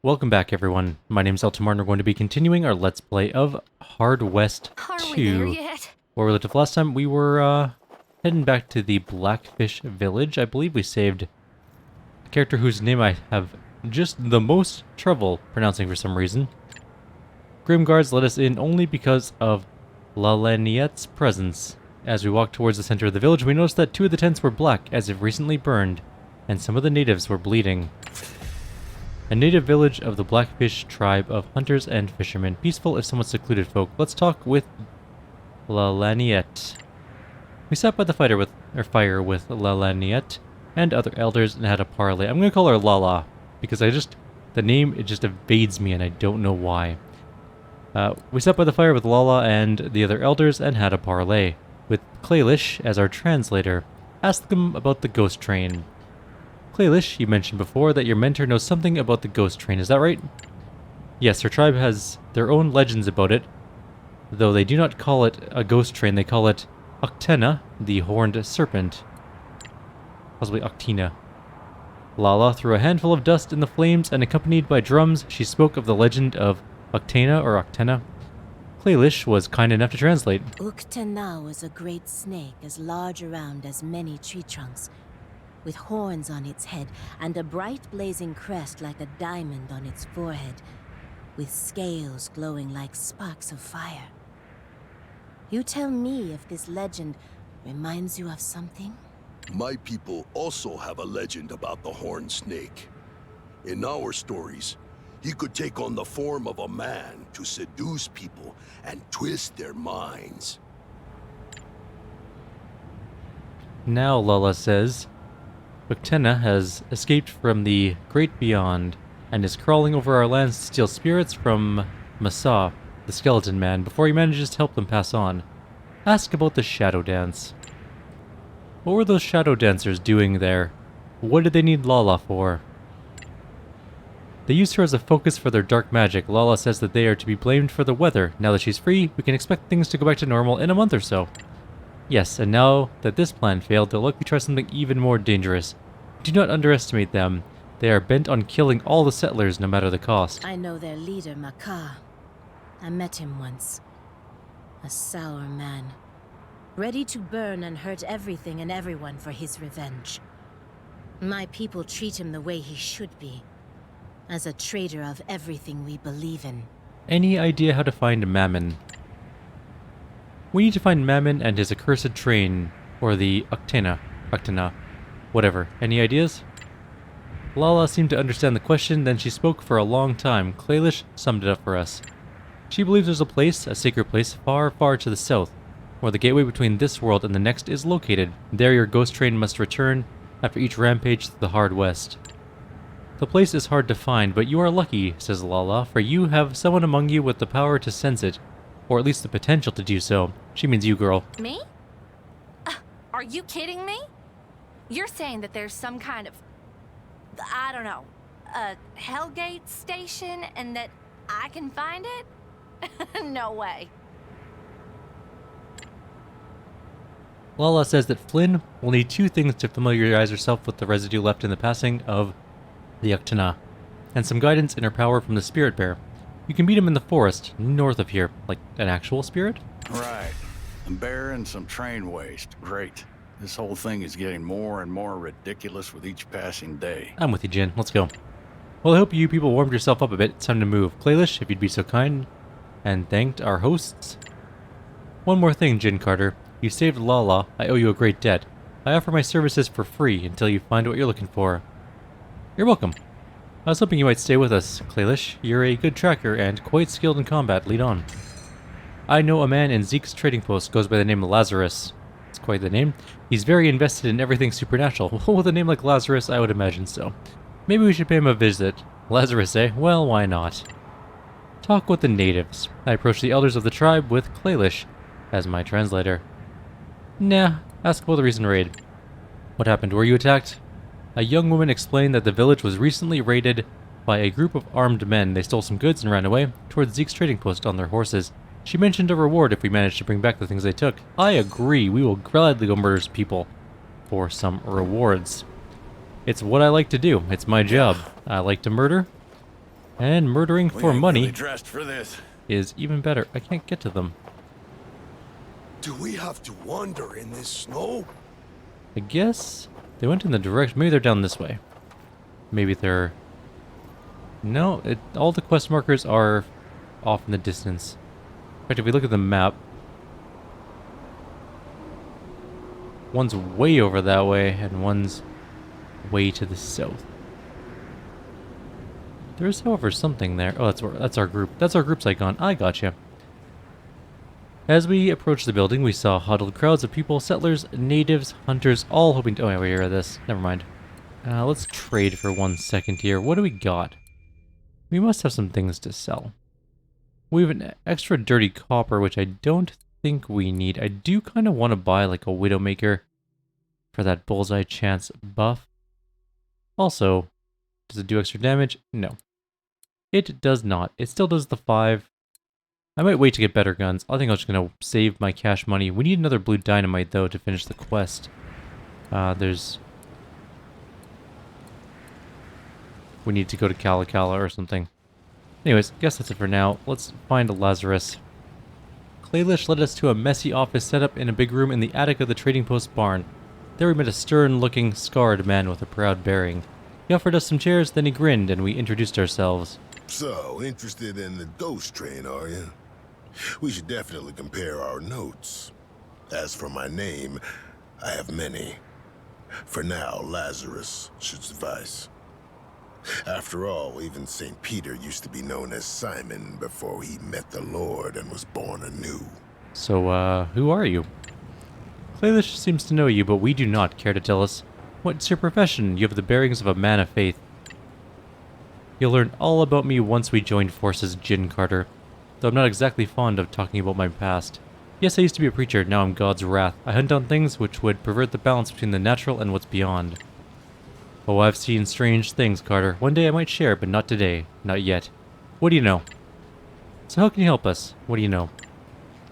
Welcome back, everyone. My name's Eltimar, and we're going to be continuing our Let's Play of Hard West Are we there 2. yet? Where we left off last time, we were heading back to the Blackfish Village. I believe we saved a character whose name I have just the most trouble pronouncing for some reason. Grim guards let us in only because of La Laniette's presence. As we walked towards the center of the village, we noticed that two of the tents were black, as if recently burned, and some of the natives were bleeding. A native village of the Blackfish tribe of hunters and fishermen. Peaceful if somewhat secluded folk. Let's talk with La Laniette. We sat by the fire with La Laniette and other elders and had a parley. I'm going to call her Lala, because the name, it just evades me and I don't know why. We sat by the fire with Lala and the other elders and had a parley, with Claylish as our translator. Asked them about the ghost train. Claylish, you mentioned before that your mentor knows something about the ghost train, is that right? Yes, her tribe has their own legends about it, though they do not call it a ghost train, they call it Octena, the horned serpent. Possibly Octina. Lala threw a handful of dust in the flames, and accompanied by drums, she spoke of the legend of Octena or Octena. Claylish was kind enough to translate. Uktena was a great snake as large around as many tree trunks, with horns on its head and a bright blazing crest like a diamond on its forehead, with scales glowing like sparks of fire. You tell me if this legend reminds you of something? My people also have a legend about the horned snake. In our stories, he could take on the form of a man to seduce people and twist their minds. Now, Lala says, Octena has escaped from the great beyond and is crawling over our lands to steal spirits from Masa, the skeleton man, before he manages to help them pass on. Ask about the shadow dance. What were those shadow dancers doing there? What did they need Lala for? They used her as a focus for their dark magic. Lala says that they are to be blamed for the weather. Now that she's free, we can expect things to go back to normal in a month or so. Yes, and now that this plan failed, they'll let me try something even more dangerous. Do not underestimate them. They are bent on killing all the settlers, no matter the cost. I know their leader, Makar. I met him once. A sour man, ready to burn and hurt everything and everyone for his revenge. My people treat him the way he should be, as a traitor of everything we believe in. Any idea how to find Mammon? We need to find Mammon and his accursed train, or the Octena, whatever. Any ideas? Lala seemed to understand the question, then she spoke for a long time. Claylish summed it up for us. She believes there's a place, a sacred place, far, far to the south, where the gateway between this world and the next is located. There your ghost train must return after each rampage to the Hard West. The place is hard to find, but you are lucky, says Lala, for you have someone among you with the power to sense it, or at least the potential to do so. She means you, girl. Me? Are you kidding me? You're saying that there's some kind of, I don't know, a Hellgate station and that I can find it? No way. Lala says that Flynn will need two things to familiarize herself with the residue left in the passing of the Octena, and some guidance in her power from the Spirit Bear. You can meet him in the forest, north of here. Like an actual spirit? Right. A bear and some train waste. Great. This whole thing is getting more and more ridiculous with each passing day. I'm with you, Jin. Let's go. Well, I hope you people warmed yourself up a bit. It's time to move. Claylish, if you'd be so kind, and thanked our hosts. One more thing, Jin Carter. You saved Lala. I owe you a great debt. I offer my services for free until you find what you're looking for. You're welcome. I was hoping you might stay with us, Claylish. You're a good tracker and quite skilled in combat. Lead on. I know a man in Zeke's trading post goes by the name Lazarus. It's quite the name. He's very invested in everything supernatural. With a name like Lazarus, I would imagine so. Maybe we should pay him a visit. Lazarus, eh? Well, why not? Talk with the natives. I approach the elders of the tribe with Claylish as my translator. Nah, ask about the recent raid. What happened? Were you attacked? A young woman explained that the village was recently raided by a group of armed men. They stole some goods and ran away towards Zeke's trading post on their horses. She mentioned a reward if we managed to bring back the things they took. I agree. We will gladly go murder some people for some rewards. It's what I like to do. It's my job. I like to murder. And murdering We for ain't money really dressed for this. is even better. I can't get to them. Do we have to wander in this snow? I guess they went in the direction. Maybe they're down this way. Maybe they're... No, all the quest markers are off in the distance. In fact, if we look at the map, one's way over that way, and one's way to the south. There is, however, something there. Oh, that's our group. That's our group's icon. I gotcha. As we approached the building, we saw huddled crowds of people, settlers, natives, hunters, all hoping to... Oh, yeah, we hear this. Never mind. Let's trade for 1 second here. What do we got? We must have some things to sell. We have an extra dirty copper, which I don't think we need. I do kind of want to buy like a Widowmaker for that bullseye chance buff. Also, does it do extra damage? No. It does not. It still does the 5. I might wait to get better guns. I think I'm just going to save my cash money. We need another blue dynamite, though, to finish the quest. We need to go to Kalakala or something. Anyways, guess that's it for now. Let's find Lazarus. Claylish led us to a messy office set up in a big room in the attic of the trading post barn. There we met a stern-looking, scarred man with a proud bearing. He offered us some chairs, then he grinned, and we introduced ourselves. So, interested in the ghost train, are you? We should definitely compare our notes. As for my name, I have many. For now, Lazarus should suffice. After all, even St. Peter used to be known as Simon before he met the Lord and was born anew. So, who are you? Claylish seems to know you, but we do not. Care to tell us? What's your profession? You have the bearings of a man of faith. You'll learn all about me once we join forces, Jin Carter. Though I'm not exactly fond of talking about my past. Yes, I used to be a preacher, now I'm God's wrath. I hunt down things which would pervert the balance between the natural and what's beyond. Oh, I've seen strange things, Carter. One day I might share, but not today. Not yet. What do you know? So how can you help us? What do you know?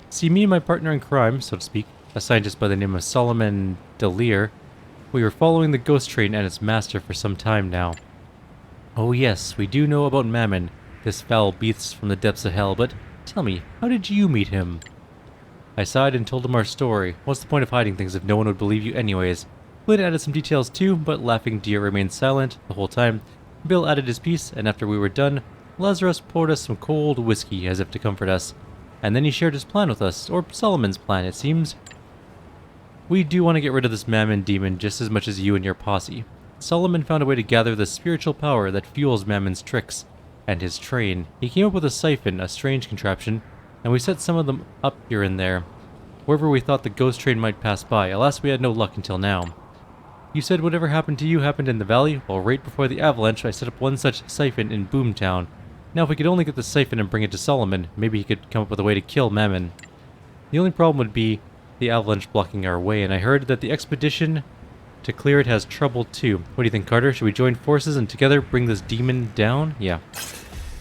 See, me and my partner in crime, so to speak, a scientist by the name of Solomon Delir, we were following the ghost train and its master for some time now. Oh yes, we do know about Mammon, this foul beast from the depths of hell, but tell me, how did you meet him? I sighed and told him our story. What's the point of hiding things if no one would believe you anyways? Flynn added some details too, but Laughing Deer remained silent the whole time. Bill added his piece, and after we were done, Lazarus poured us some cold whiskey as if to comfort us. And then he shared his plan with us, or Solomon's plan, it seems. We do want to get rid of this Mammon demon just as much as you and your posse. Solomon found a way to gather the spiritual power that fuels Mammon's tricks, and his train. He came up with a siphon, a strange contraption, and we set some of them up here and there, wherever we thought the ghost train might pass by. Alas, we had no luck until now. You said whatever happened to you happened in the valley? Well, right before the avalanche, I set up one such siphon in Boomtown. Now, if we could only get the siphon and bring it to Solomon, maybe he could come up with a way to kill Mammon. The only problem would be the avalanche blocking our way, and I heard that the expedition to clear it has trouble too. What do you think, Carter? Should we join forces and together bring this demon down? Yeah.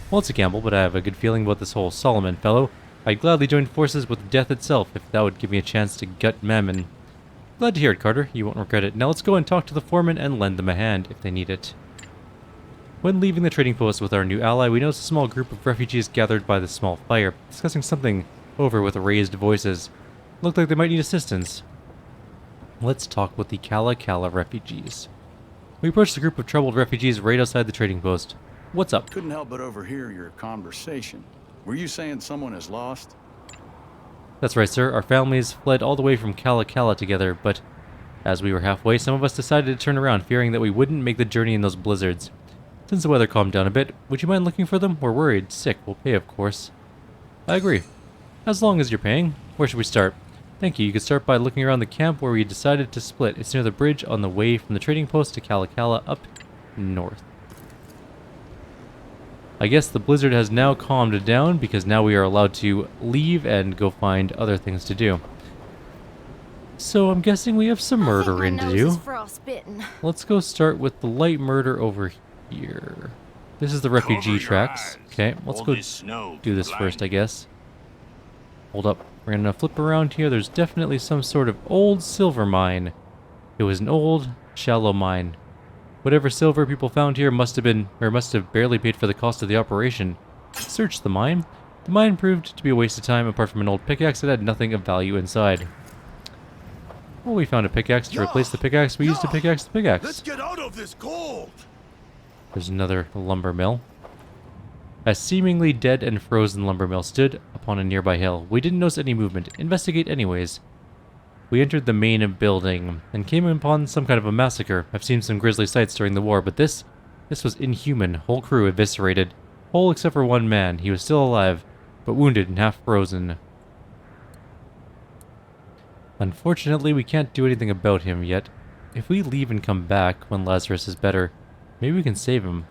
Well, it's a gamble, but I have a good feeling about this whole Solomon fellow. I'd gladly join forces with death itself if that would give me a chance to gut Mammon. Glad to hear it, Carter. You won't regret it. Now let's go and talk to the foreman and lend them a hand if they need it. When leaving the trading post with our new ally, we noticed a small group of refugees gathered by the small fire, discussing something over with raised voices. Looked like they might need assistance. Let's talk with the Kalakala refugees. We approached the group of troubled refugees right outside the trading post. What's up? Couldn't help but overhear your conversation. Were you saying someone is lost? That's right, sir. Our families fled all the way from Kalakala together, but as we were halfway, some of us decided to turn around, fearing that we wouldn't make the journey in those blizzards. Since the weather calmed down a bit, would you mind looking for them? We're worried. Sick. We'll pay, of course. I agree. As long as you're paying. Where should we start? Thank you. You could start by looking around the camp where we decided to split. It's near the bridge on the way from the trading post to Kalakala up north. I guess the blizzard has now calmed down because now we are allowed to leave and go find other things to do. So I'm guessing we have some murdering to do. Let's go start with the light murder over here. This is the refugee tracks. Okay, let's go do this first, I guess. Hold up. We're gonna flip around here. There's definitely some sort of old silver mine. It was an old, shallow mine. Whatever silver people found here must have barely paid for the cost of the operation. Search the mine. The mine proved to be a waste of time. Apart from an old pickaxe that had nothing of value inside. Well, we found a pickaxe to replace the pickaxe we used to pickaxe the pickaxe. Let's get out of this cold. There's another lumber mill. A seemingly dead and frozen lumber mill stood upon a nearby hill. We didn't notice any movement. Investigate anyways. We entered the main building and came upon some kind of a massacre. I've seen some grisly sights during the war, but this was inhuman. Whole crew eviscerated. Whole except for one man. He was still alive, but wounded and half frozen. Unfortunately, we can't do anything about him yet. If we leave and come back when Lazarus is better, maybe we can save him.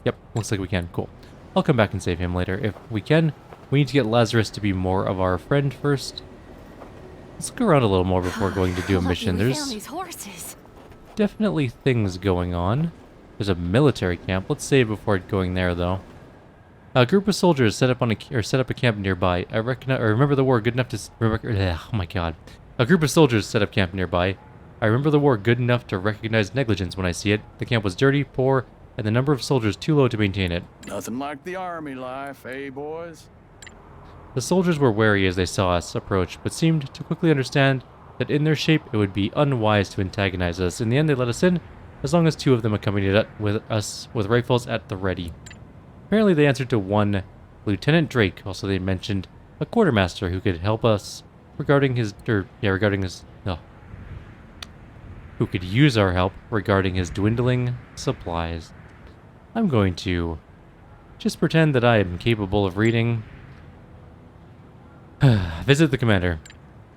Yep, looks like we can. Cool. I'll come back and save him later. If we can, we need to get Lazarus to be more of our friend first. Let's go around a little more before going to do a mission. There's these horses. definitely things going on. There's a military camp. Let's save before going there, though. A group of soldiers set up a camp nearby. I remember the war good enough to oh my god. A group of soldiers set up camp nearby. I remember the war good enough to recognize negligence when I see it. The camp was dirty, poor, and the number of soldiers too low to maintain it. Nothing like the army life, eh, boys? The soldiers were wary as they saw us approach, but seemed to quickly understand that in their shape it would be unwise to antagonize us. In the end, they let us in, as long as two of them accompanied us with rifles at the ready. Apparently they answered to one Lieutenant Drake. Also, they mentioned a quartermaster who could help us who could use our help regarding his dwindling supplies. I'm going to just pretend that I am capable of reading. Visit the commander.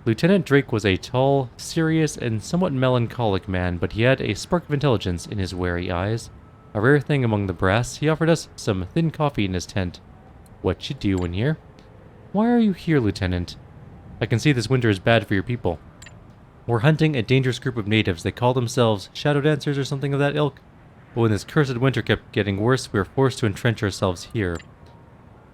Lieutenant Drake was a tall, serious, and somewhat melancholic man, but he had a spark of intelligence in his wary eyes. A rare thing among the brass, he offered us some thin coffee in his tent. What you doing here? Why are you here, Lieutenant? I can see this winter is bad for your people. We're hunting a dangerous group of natives. They call themselves Shadow Dancers or something of that ilk. But when this cursed winter kept getting worse, we were forced to entrench ourselves here.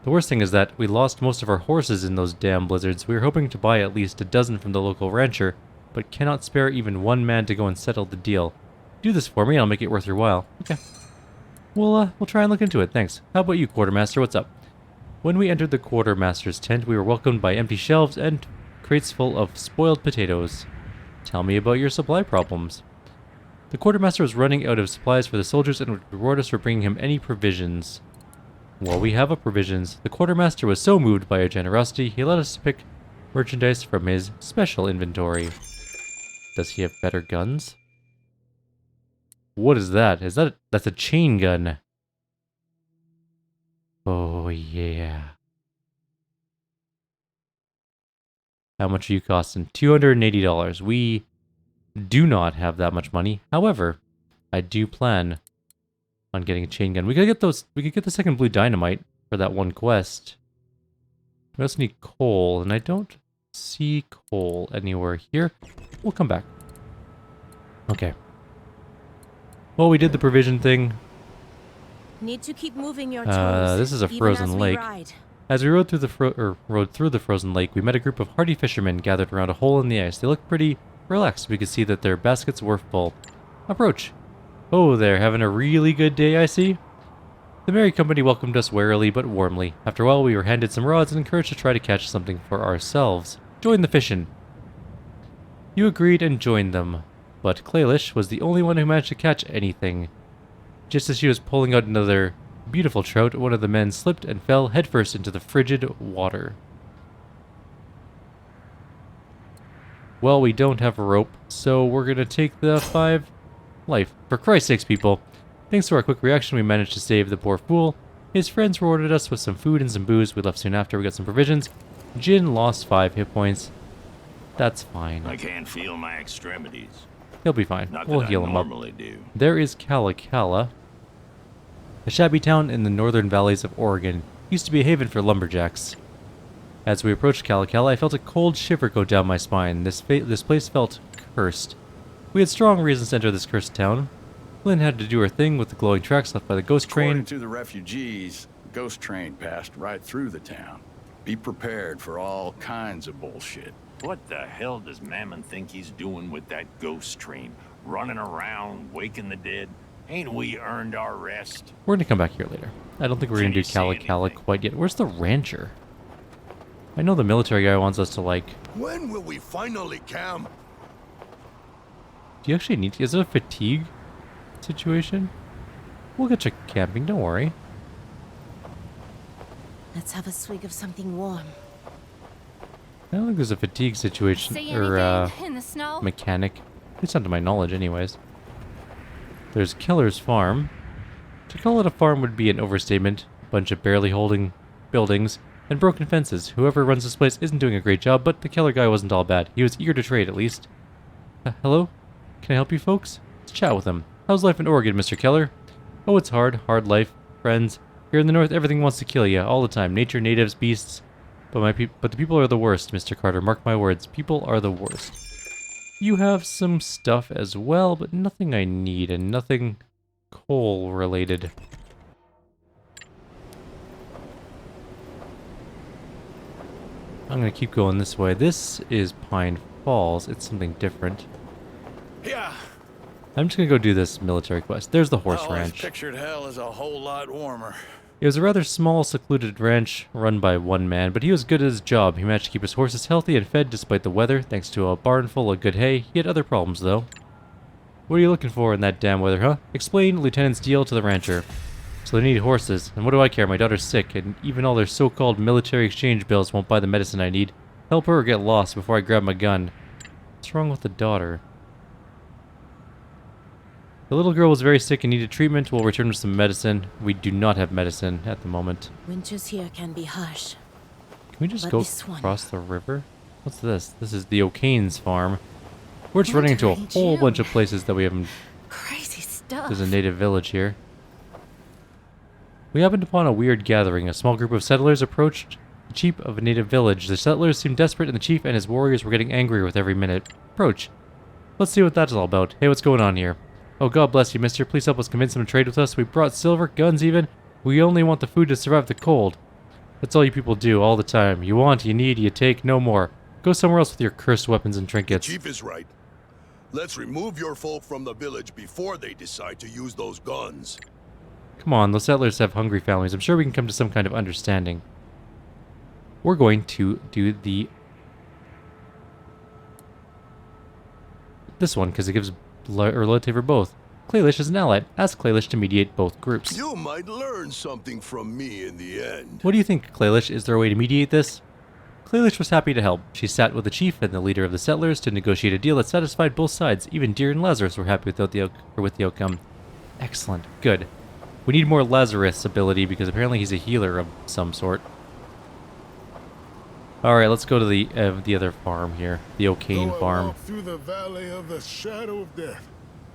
The worst thing is that we lost most of our horses in those damn blizzards. We were hoping to buy at least a dozen from the local rancher, but cannot spare even one man to go and settle the deal. Do this for me and I'll make it worth your while. Okay. We'll try and look into it, thanks. How about you, Quartermaster? What's up? When we entered the Quartermaster's tent, we were welcomed by empty shelves and crates full of spoiled potatoes. Tell me about your supply problems. The Quartermaster was running out of supplies for the soldiers and would reward us for bringing him any provisions. Well, we have provisions. The Quartermaster was so moved by our generosity, he let us pick merchandise from his special inventory. Does he have better guns? What is that? That's a chain gun. Oh, yeah. How much are you costing? $280. We do not have that much money. However, I do plan on getting a chain gun. We could get the second blue dynamite for that one quest. We also need coal, and I don't see coal anywhere here. We'll come back. Okay. Well, we did the provision thing. Need to keep moving your toes. This is a frozen lake. As we rode through the frozen lake, we met a group of hardy fishermen gathered around a hole in the ice. They looked pretty relaxed. We could see that their baskets were full. Approach. Oh, they're having a really good day, I see. The merry company welcomed us warily but warmly. After a while, we were handed some rods and encouraged to try to catch something for ourselves. Join the fishin'. You agreed and joined them, but Claylish was the only one who managed to catch anything. Just as she was pulling out another beautiful trout, one of the men slipped and fell headfirst into the frigid water. Well, we don't have a rope, so we're gonna take the 5 life. For Christ's sakes, people. Thanks to our quick reaction, we managed to save the poor fool. His friends rewarded us with some food and some booze. We left soon after. We got some provisions. Jin lost 5 hit points. That's fine. I can't feel my extremities. He'll be fine. Not We'll that heal I him up. normally do. There is Kalakala, a shabby town in the northern valleys of Oregon. Used to be a haven for lumberjacks. As we approached Kalakala, I felt a cold shiver go down my spine. This place felt cursed. We had strong reasons to enter this cursed town. Lynn had to do her thing with the glowing tracks left by the ghost train. According to the refugees, the ghost train passed right through the town. Be prepared for all kinds of bullshit. What the hell does Mammon think he's doing with that ghost train? Running around, waking the dead? Ain't we earned our rest? We're gonna come back here later. I don't think we're gonna Can do you see Calla Calla anything? quite yet. Where's the rancher? I know the military guy wants us to, like... When will we finally camp? Do you actually need to... Is it a fatigue situation? We'll get you camping, don't worry. Let's have a swig of something warm. I don't think there's a fatigue situation, See or, anything in the snow? mechanic. At least not to my knowledge, anyways. There's Keller's farm. To call it a farm would be an overstatement. A bunch of barely holding buildings and broken fences. Whoever runs this place isn't doing a great job, but the Keller guy wasn't all bad. He was eager to trade, at least. Hello? Can I help you folks? Let's chat with him. How's life in Oregon, Mr. Keller? Oh, it's hard. Hard life. Friends. Here in the north, everything wants to kill you, all the time. Nature, natives, beasts. But the people are the worst, Mr. Carter. Mark my words. People are the worst. You have some stuff as well, but nothing I need, and nothing coal-related. I'm gonna keep going this way. This is Pine Falls. It's something different. Yeah. I'm just gonna go do this military quest. There's the horse I always ranch. pictured hell as a whole lot warmer. It was a rather small, secluded ranch run by one man, but he was good at his job. He managed to keep his horses healthy and fed despite the weather, thanks to a barn full of good hay. He had other problems, though. What are you looking for in that damn weather, huh? Explain Lieutenant Steele to the rancher. So they need horses, and what do I care? My daughter's sick, and even all their so-called military exchange bills won't buy the medicine I need. Help her or get lost before I grab my gun. What's wrong with the daughter? The little girl was very sick and needed treatment. We'll return with some medicine. We do not have medicine at the moment. Winters here can be harsh. Can we just But go this one- across the river? What's this? This is the O'Kane's farm. We're just Winter running into a in whole bunch June. of places that we haven't... Crazy stuff. There's a native village here. We happened upon a weird gathering. A small group of settlers approached the chief of a native village. The settlers seemed desperate, and the chief and his warriors were getting angrier with every minute. Approach. Let's see what that's all about. Hey, what's going on here? Oh, God bless you, mister. Please help us convince them to trade with us. We brought silver, guns even. We only want the food to survive the cold. That's all you people do, all the time. You want, you need, you take, no more. Go somewhere else with your cursed weapons and trinkets. Chief is right. Let's remove your folk from the village before they decide to use those guns. Come on, those settlers have hungry families. I'm sure we can come to some kind of understanding. We're going to do this one, because it gives relative for both. Claylish is an ally. Ask Claylish to mediate both groups. You might learn something from me in the end. What do you think, Claylish? Is there a way to mediate this? Claylish was happy to help. She sat with the chief and the leader of the settlers to negotiate a deal that satisfied both sides. Even Deer and Lazarus were happy with the outcome. Excellent. Good. We need more Lazarus ability because apparently he's a healer of some sort. Alright, let's go to the other farm here. The O'Kane farm. Through the valley of the shadow of death.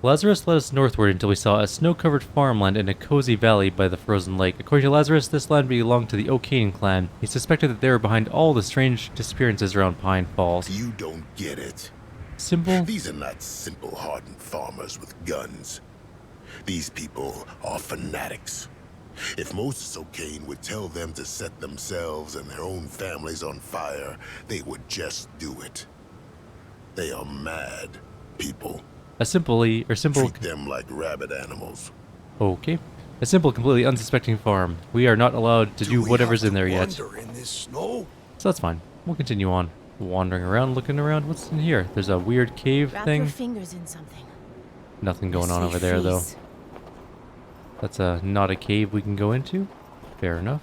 Lazarus led us northward until we saw a snow-covered farmland in a cozy valley by the frozen lake. According to Lazarus, this land belonged to the O'Kane clan. He suspected that they were behind all the strange disappearances around Pine Falls. You don't get it. Simple? These are not simple, hardened farmers with guns. These people are fanatics. If Moses O'Kane would tell them to set themselves and their own families on fire, they would just do it. They are mad people. Treat them like rabid animals. Okay. A simple, completely unsuspecting farm. We are not allowed to do we whatever's have in to there yet. wander in this snow? So that's fine. We'll continue on. Wandering around, looking around. What's in here? There's a weird cave Wrap your thing. fingers in something. Nothing going on Sweet over there, though. freeze. That's not a cave we can go into. Fair enough.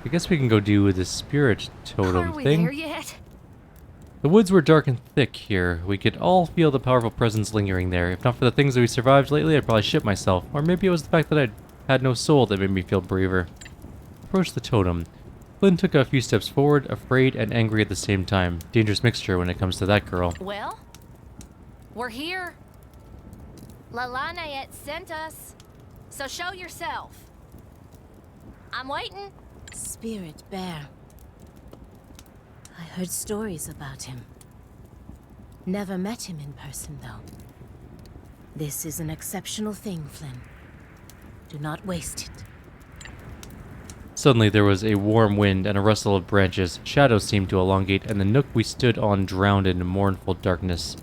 I guess we can go do the spirit totem Are we thing. there yet? The woods were dark and thick here. We could all feel the powerful presence lingering there. If not for the things that we survived lately, I'd probably shit myself. Or maybe it was the fact that I had no soul that made me feel braver. Approach the totem. Flynn took a few steps forward, afraid and angry at the same time. Dangerous mixture when it comes to that girl. Well, we're here. Lalanayet sent us, so show yourself. I'm waiting. Spirit bear. I heard stories about him. Never met him in person, though. This is an exceptional thing, Flynn. Do not waste it. Suddenly there was a warm wind and a rustle of branches. Shadows seemed to elongate, and the nook we stood on drowned in mournful darkness.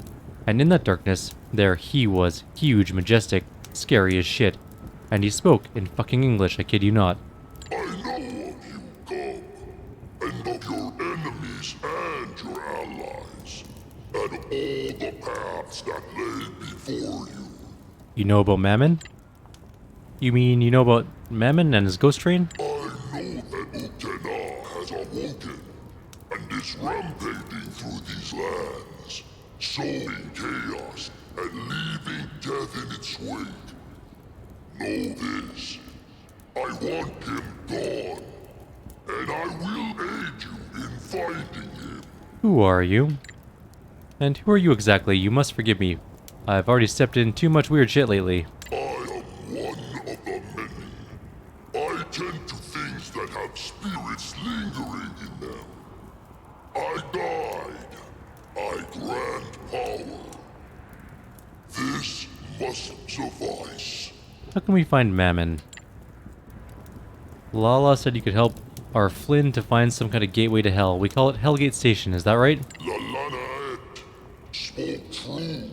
And in that darkness, there he was, huge, majestic, scary as shit. And he spoke in fucking English, I kid you not. I know of you, Cub, and of your enemies and your allies, and all the paths that lay before you. You know about Mammon? You mean you know about Mammon and his ghost train? I know that Utena has awoken and is rampaging through these lands, sowing chaos and leaving death in its wake. Know this, I want him gone, and I will aid you in finding him. Who are you? And who are you exactly? You must forgive me. I've already stepped in too much weird shit lately. I am one of the many. I tend to things that have spirits lingering in them. I guide. I grant power. This must suffice. How can we find Mammon? Lala said you could help our Flynn to find some kind of gateway to hell. We call it Hellgate Station, is that right? Lalanaet spoke true.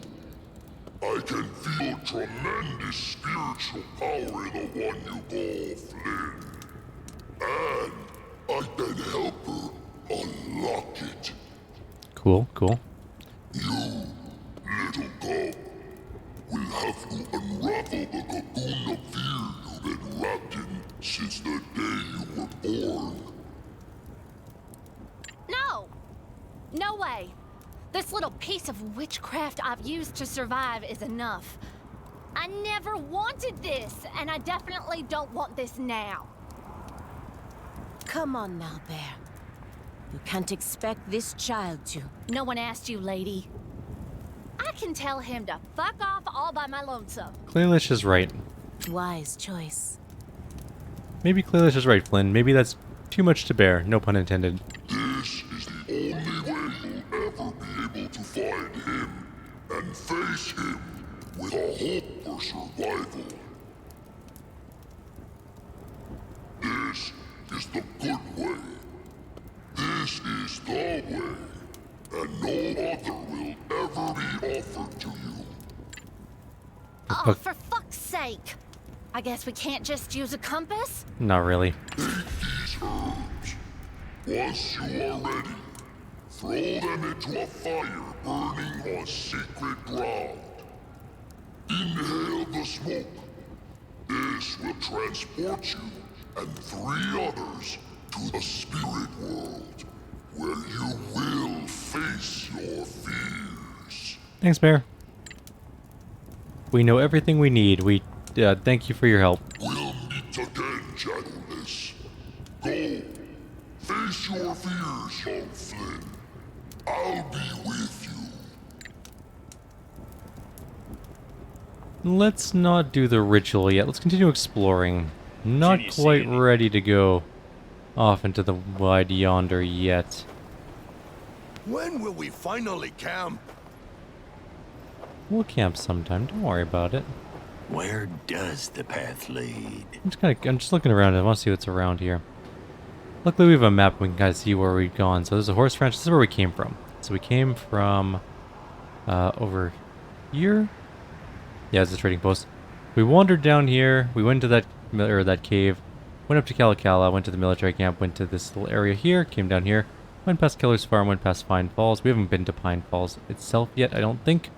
I can feel tremendous spiritual power in the one you call Flynn. And I can help her unlock it. Cool, cool. You, little cub, will have to unravel the cocoon of fear you've been wrapped in since the day you were born. No! No way! This little piece of witchcraft I've used to survive is enough. I never wanted this, and I definitely don't want this now. Come on now, Bear. You can't expect this child to. No one asked you, lady. I can tell him to fuck off all by my lonesome. Claylish is right. Wise choice. Maybe Claylish is right, Flynn. Maybe that's too much to bear. No pun intended. This is the only way you'll ever be able to find him and face him with a hope for survival. This is the good way. This is the way, and no other will ever be offered to you. Oh, for fuck's sake! I guess we can't just use a compass? Not really. Take these herbs. Once you are ready, throw them into a fire burning on sacred ground. Inhale the smoke. This will transport you and 3 others to the spirit world, where you will face your fears. Thanks, Bear. We know everything we need. We thank you for your help. We'll meet again, Shadowless. Go. Face your fears, young Flynn. I'll be with you. Let's not do the ritual yet. Let's continue exploring. Not Can you see quite any? ready to go off into the wide yonder yet. When will we finally camp? We'll camp sometime. Don't worry about it. Where does the path lead? I'm just looking around. I want to see what's around here. Luckily, we have a map. We can kind of see where we've gone. So there's a horse ranch. This is where we came from. So we came from over here. Yeah, it's a trading post. We wandered down here. We went to that cave. Went up to Kalakala. Went to the military camp. Went to this little area here. Came down here. Went past Keller's farm. Went past Pine Falls. We haven't been to Pine Falls itself yet, I don't think.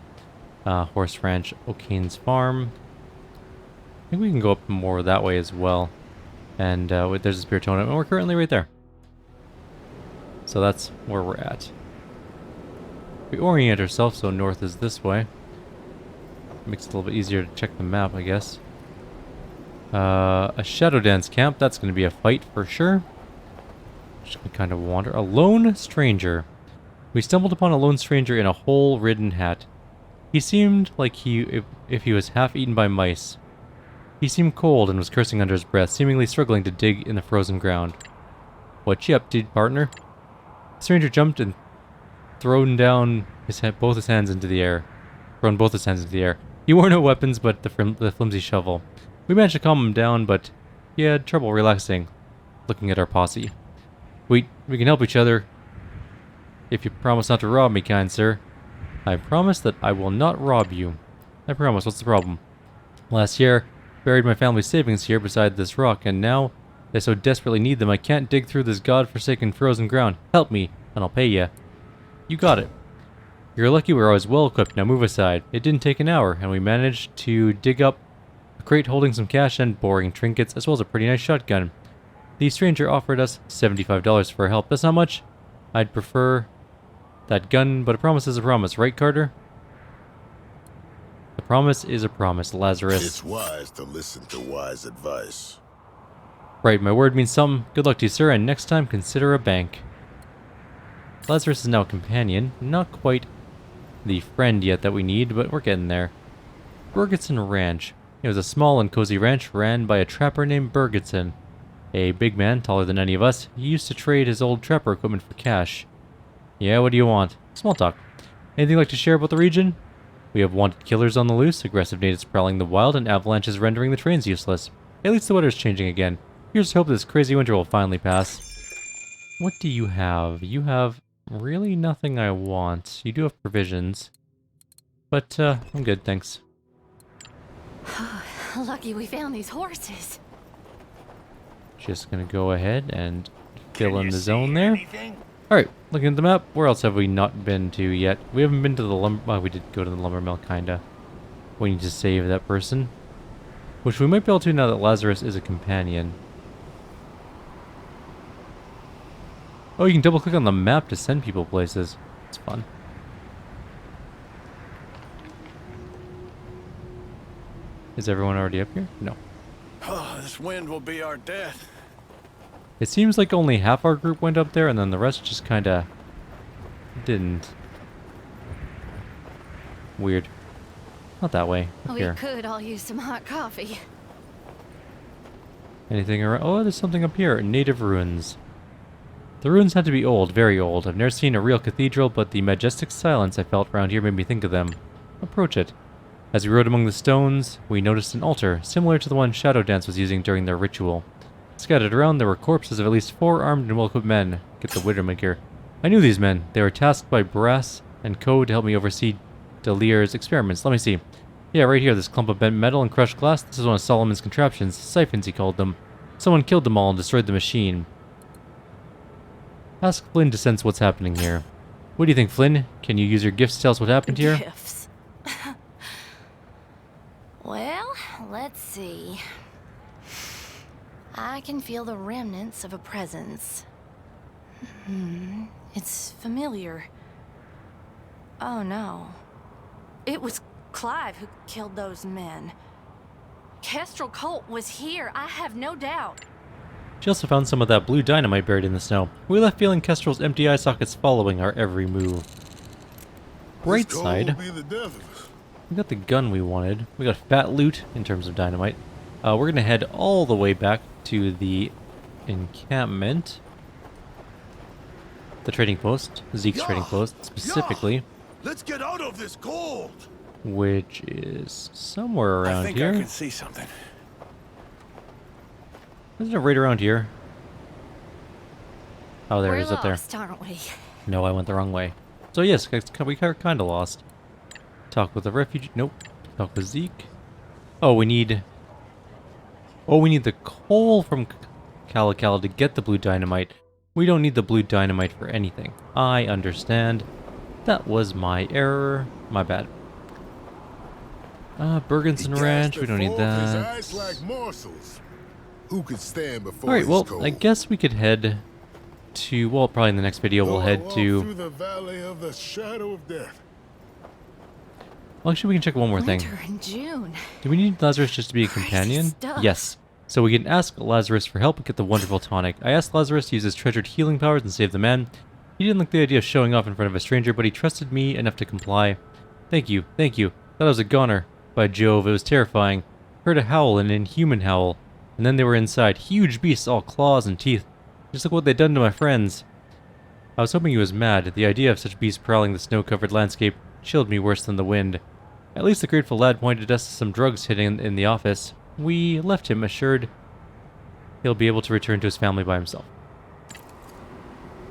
Horse ranch, O'Kane's farm. I think we can go up more that way as well. And there's a spirit totem, and we're currently right there. So that's where we're at. We orient ourselves, so north is this way. Makes it a little bit easier to check the map, I guess. A Shadow Dance camp, that's going to be a fight for sure. Just gonna kind of wander. A lone stranger. We stumbled upon a lone stranger in a hole-ridden hat. He seemed like if he was half eaten by mice. He seemed cold and was cursing under his breath, seemingly struggling to dig in the frozen ground. What you up to, partner? The stranger jumped and thrown down both his hands into the air. He wore no weapons but the flimsy shovel. We managed to calm him down, but he had trouble relaxing. looking at our posse. We can help each other if you promise not to rob me, kind sir. I promise that I will not rob you. I promise. What's the problem? Last year, buried my family's savings here beside this rock, and now they so desperately need them I can't dig through this godforsaken frozen ground. Help me, and I'll pay you. You got it. You're lucky we're always well equipped. Now move aside. It didn't take an hour, and we managed to dig up a crate holding some cash and boring trinkets, as well as a pretty nice shotgun. The stranger offered us $75 for our help. That's not much. I'd prefer that gun, but a promise is a promise, right, Carter? A promise is a promise, Lazarus. It's wise to listen to wise advice. Right, my word means something. Good luck to you, sir, and next time consider a bank. Lazarus is now a companion. Not quite the friend yet that we need, but we're getting there. Ferguson Ranch. It was a small and cozy ranch ran by a trapper named Ferguson. A big man, taller than any of us. He used to trade his old trapper equipment for cash. Yeah, what do you want? Small talk. Anything you'd like to share about the region? We have wanted killers on the loose, aggressive natives prowling the wild, and avalanches rendering the trains useless. At least the weather's changing again. Here's to hope this crazy winter will finally pass. What do you have? You have really nothing I want. You do have provisions. But, I'm good, thanks. Lucky we found these horses. Just gonna go ahead and fill in the zone there. Alright, looking at the map, where else have we not been to yet? We haven't been to the lumber... Well, we did go to the lumber mill, kinda. We need to save that person. Which we might be able to now that Lazarus is a companion. Oh, you can double click on the map to send people places. It's fun. Is everyone already up here? No. Oh, this wind will be our death. It seems like only half our group went up there, and then the rest just kinda didn't. Weird. Not that way. Up We here. could all use some hot coffee. Anything around? Oh, there's something up here. Native ruins. The ruins had to be old, very old. I've never seen a real cathedral, but the majestic silence I felt around here made me think of them. Approach it. As we rode among the stones, we noticed an altar, similar to the one Shadow Dance was using during their ritual. Scattered around, there were corpses of at least 4 armed and well-equipped men. Get the Widowmaker. I knew these men. They were tasked by Brass and Code to help me oversee Delir's experiments. Let me see. Yeah, right here, this clump of bent metal and crushed glass. This is one of Solomon's contraptions. Siphons, he called them. Someone killed them all and destroyed the machine. Ask Flynn to sense what's happening here. What do you think, Flynn? Can you use your gifts to tell us what happened here? Gifts. Well, let's see. I can feel the remnants of a presence. It's familiar. Oh no. It was Clive who killed those men. Kestrel Colt was here, I have no doubt. She also found some of that blue dynamite buried in the snow. We left feeling Kestrel's empty eye sockets following our every move. Bright This side. cold will be the death of us. We got the gun we wanted. We got fat loot in terms of dynamite. We're gonna head all the way back to the encampment. The trading post. Zeke's trading post, specifically. Let's get out of this cold. Which is somewhere around I think here. I can see something. Isn't it right around here? Oh, there We're it is up there. lost, aren't we? No, I went the wrong way. So yes, we are kind of lost. Talk with the refugee. Nope. Talk with Zeke. Oh, we need... Oh, we need the coal from Calical to get the blue dynamite. We don't need the blue dynamite for anything. I understand. That was my error. My bad. Bergenson He Ranch. cast We don't need forth his that. ice like morsels. Who could stand before Alright, his well, cold? I guess we could head to... Well, probably in the next video we'll Though I head walk to... through the valley of the shadow of death. Well, actually, we can check one more thing. Winter in June. Do we need Lazarus just to be a Crazy companion? stuff. Yes. So we can ask Lazarus for help and get the wonderful tonic. I asked Lazarus to use his treasured healing powers and save the man. He didn't like the idea of showing off in front of a stranger, but he trusted me enough to comply. Thank you, thank you. Thought I was a goner. By Jove, it was terrifying. Heard a howl, an inhuman howl. And then they were inside. Huge beasts, all claws and teeth. Just look what they'd done to my friends. I was hoping he was mad. The idea of such beasts prowling the snow-covered landscape chilled me worse than the wind. At least the grateful lad pointed us to some drugs hidden in the office. We left him assured he'll be able to return to his family by himself.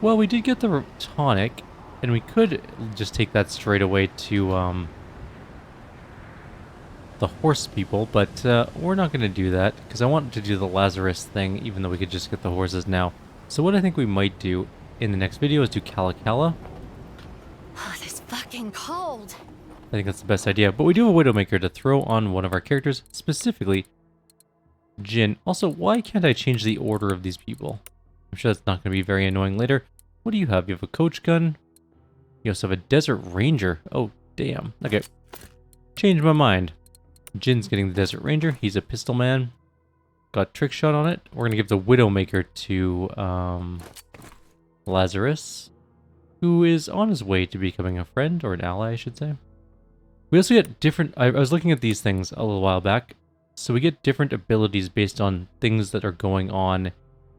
Well, we did get the tonic, and we could just take that straight away to the horse people, but we're not going to do that, because I wanted to do the Lazarus thing, even though we could just get the horses now. So what I think we might do in the next video is do Cala Cala. Oh, this fucking cold. I think that's the best idea, but we do have a Widowmaker to throw on one of our characters, specifically Jin. Also, why can't I change the order of these people? I'm sure that's not going to be very annoying later. What do you have? You have a coach gun. You also have a Desert Ranger. Oh, damn. Okay. Change my mind. Jin's getting the Desert Ranger. He's a pistol man. Got trick shot on it. We're going to give the Widowmaker to Lazarus, who is on his way to becoming a friend, or an ally, I should say. We also get different... I was looking at these things a little while back. So we get different abilities based on things that are going on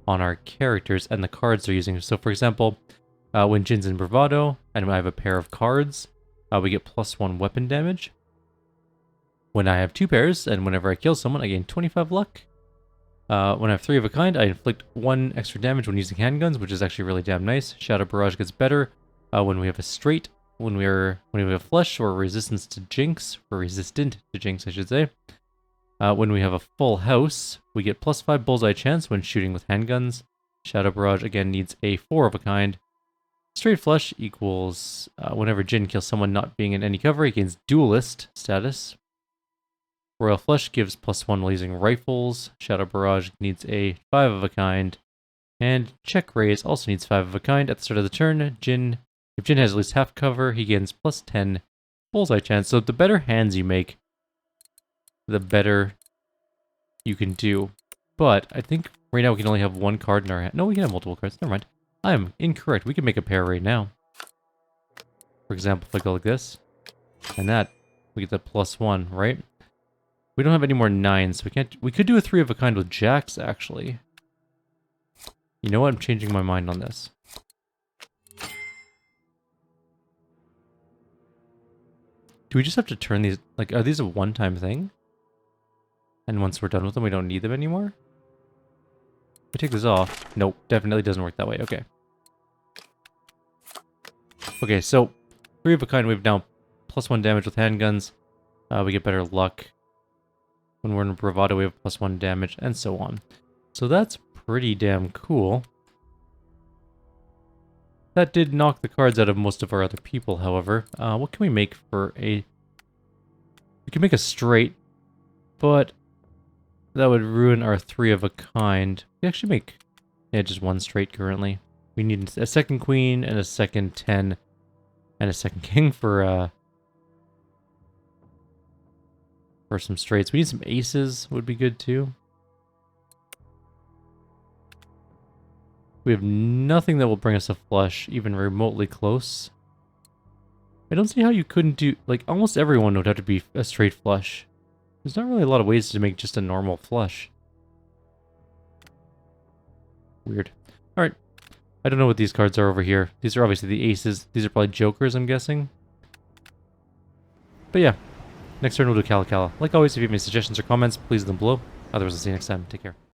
our characters and the cards they're using. So for example, when Jin's in Bravado, and I have a pair of cards, we get +1 weapon damage. When I have 2 pairs, and whenever I kill someone, I gain 25 luck. When I have 3 of a kind, I inflict 1 extra damage when using handguns, which is actually really damn nice. Shadow Barrage gets better when we have a straight, when we have flush, or resistance to jinx, or resistant to jinx, I should say. When we have a full house, we get +5 bullseye chance when shooting with handguns. Shadow Barrage again needs a 4 of a kind. Straight flush equals whenever Jin kills someone not being in any cover, he gains duelist status. Royal Flush gives +1 while using rifles. Shadow Barrage needs a 5 of a kind. And Check Raise also needs 5 of a kind. At the start of the turn, if Jin has at least half cover, he gains +10 bullseye chance. So the better hands you make, the better you can do. But I think right now we can only have 1 card in our hand. No, we can have multiple cards. Never mind. I am incorrect. We can make a pair right now. For example, if I go like this, and that, we get the +1, right? We don't have any more 9s, so we can't... We could do a 3 of a kind with jacks, actually. You know what? I'm changing my mind on this. Do we just have to turn these... Like, are these a one-time thing? And once we're done with them, we don't need them anymore? We take this off. Nope, definitely doesn't work that way. Okay. Okay, so 3 of a kind, we have now +1 damage with handguns. We get better luck. When we're in Bravado, we have +1 damage, and so on. So that's pretty damn cool. That did knock the cards out of most of our other people, however. What can we make for a... We can make a straight, but that would ruin our 3 of a kind. We actually make, yeah, just 1 straight currently. We need a second queen and a second 10 and a second king for some straights. We need some aces, would be good too. We have nothing that will bring us a flush, even remotely close. I don't see how you couldn't do... Like, almost everyone would have to be a straight flush. There's not really a lot of ways to make just a normal flush. Weird. Alright. I don't know what these cards are over here. These are obviously the aces. These are probably jokers, I'm guessing. But yeah. Next turn we'll do Cala Cala. Like always, if you have any suggestions or comments, please leave them below. Otherwise, I'll see you next time. Take care.